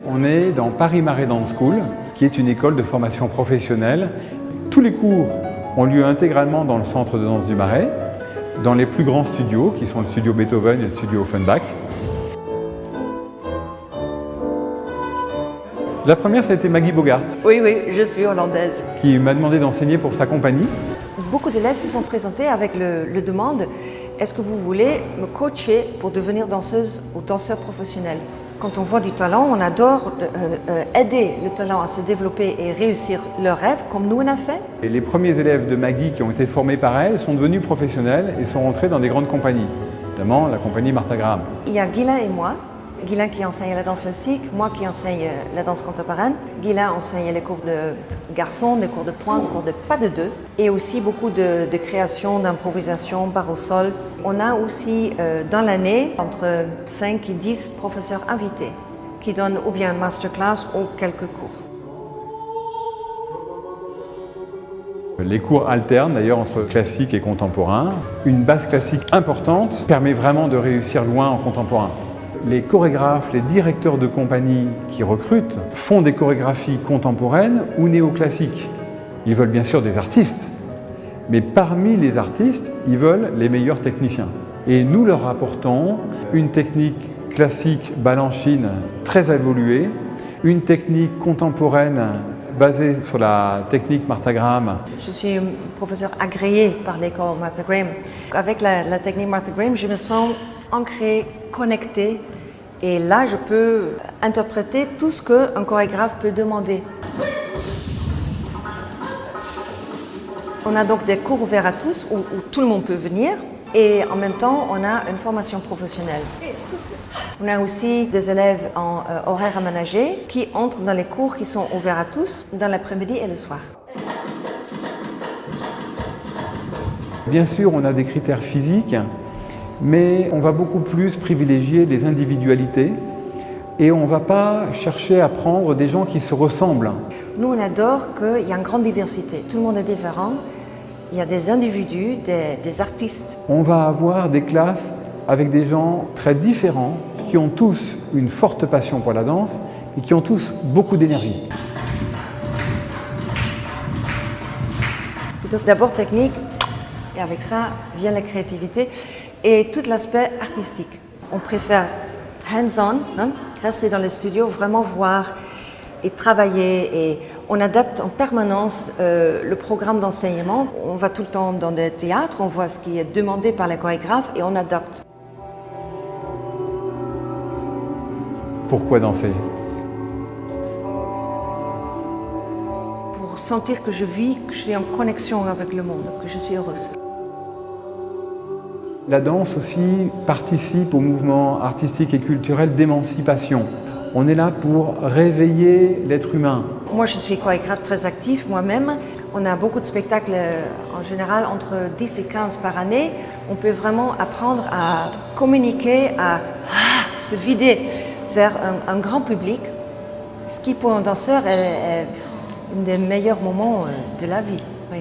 On est dans Paris Marais Dance School, qui est une école de formation professionnelle. Tous les cours ont lieu intégralement dans le centre de danse du Marais, dans les plus grands studios, qui sont le studio Beethoven et le studio Offenbach. La première, ça a été Maggie Bogart. Oui, je suis hollandaise. Qui m'a demandé d'enseigner pour sa compagnie. Beaucoup d'élèves se sont présentés avec le demande « Est-ce que vous voulez me coacher pour devenir danseuse ou danseur professionnel ?» Quand on voit du talent, on adore aider le talent à se développer et réussir leurs rêves, comme nous on a fait. Et les premiers élèves de Maggie qui ont été formés par elle sont devenus professionnels et sont rentrés dans des grandes compagnies, notamment la compagnie Martha Graham. Il y a Guylain et moi. Guylain qui enseigne la danse classique, moi qui enseigne la danse contemporaine. Guylain enseigne les cours de garçons, des cours de pointe, des cours de pas de deux, et aussi beaucoup de création, d'improvisation, barre au sol. On a aussi dans l'année entre 5 et 10 professeurs invités qui donnent ou bien masterclass ou quelques cours. Les cours alternent d'ailleurs entre classique et contemporain. Une base classique importante permet vraiment de réussir loin en contemporain. Les chorégraphes, les directeurs de compagnie qui recrutent font des chorégraphies contemporaines ou néoclassiques. Ils veulent bien sûr des artistes, mais parmi les artistes, ils veulent les meilleurs techniciens. Et nous leur apportons une technique classique balanchine très évoluée, une technique contemporaine basée sur la technique Martha Graham. Je suis professeur agréé par l'école Martha Graham. Avec la technique Martha Graham, je me sens ancrée, connectée, et là je peux interpréter tout ce qu'un chorégraphe peut demander. On a donc des cours ouverts à tous où tout le monde peut venir, et en même temps on a une formation professionnelle. On a aussi des élèves en horaire aménagé qui entrent dans les cours qui sont ouverts à tous dans l'après-midi et le soir. Bien sûr, on a des critères physiques, mais on va beaucoup plus privilégier les individualités et on ne va pas chercher à prendre des gens qui se ressemblent. Nous, on adore qu'il y a une grande diversité. Tout le monde est différent. Il y a des individus, des artistes. On va avoir des classes avec des gens très différents qui ont tous une forte passion pour la danse et qui ont tous beaucoup d'énergie. D'abord technique, et avec ça vient la créativité et tout l'aspect artistique. On préfère hands-on, rester dans le studio, vraiment voir et travailler, et on adapte en permanence le programme d'enseignement. On va tout le temps dans des théâtres, on voit ce qui est demandé par les chorégraphes et on adapte. Pourquoi danser? Pour sentir que je vis, que je suis en connexion avec le monde, que je suis heureuse. La danse aussi participe au mouvement artistique et culturel d'émancipation. On est là pour réveiller l'être humain. Moi, je suis chorégraphe très actif moi-même. On a beaucoup de spectacles en général entre 10 et 15 par année. On peut vraiment apprendre à communiquer, à se vider vers un grand public, ce qui pour un danseur est un des meilleurs moments de la vie. Oui.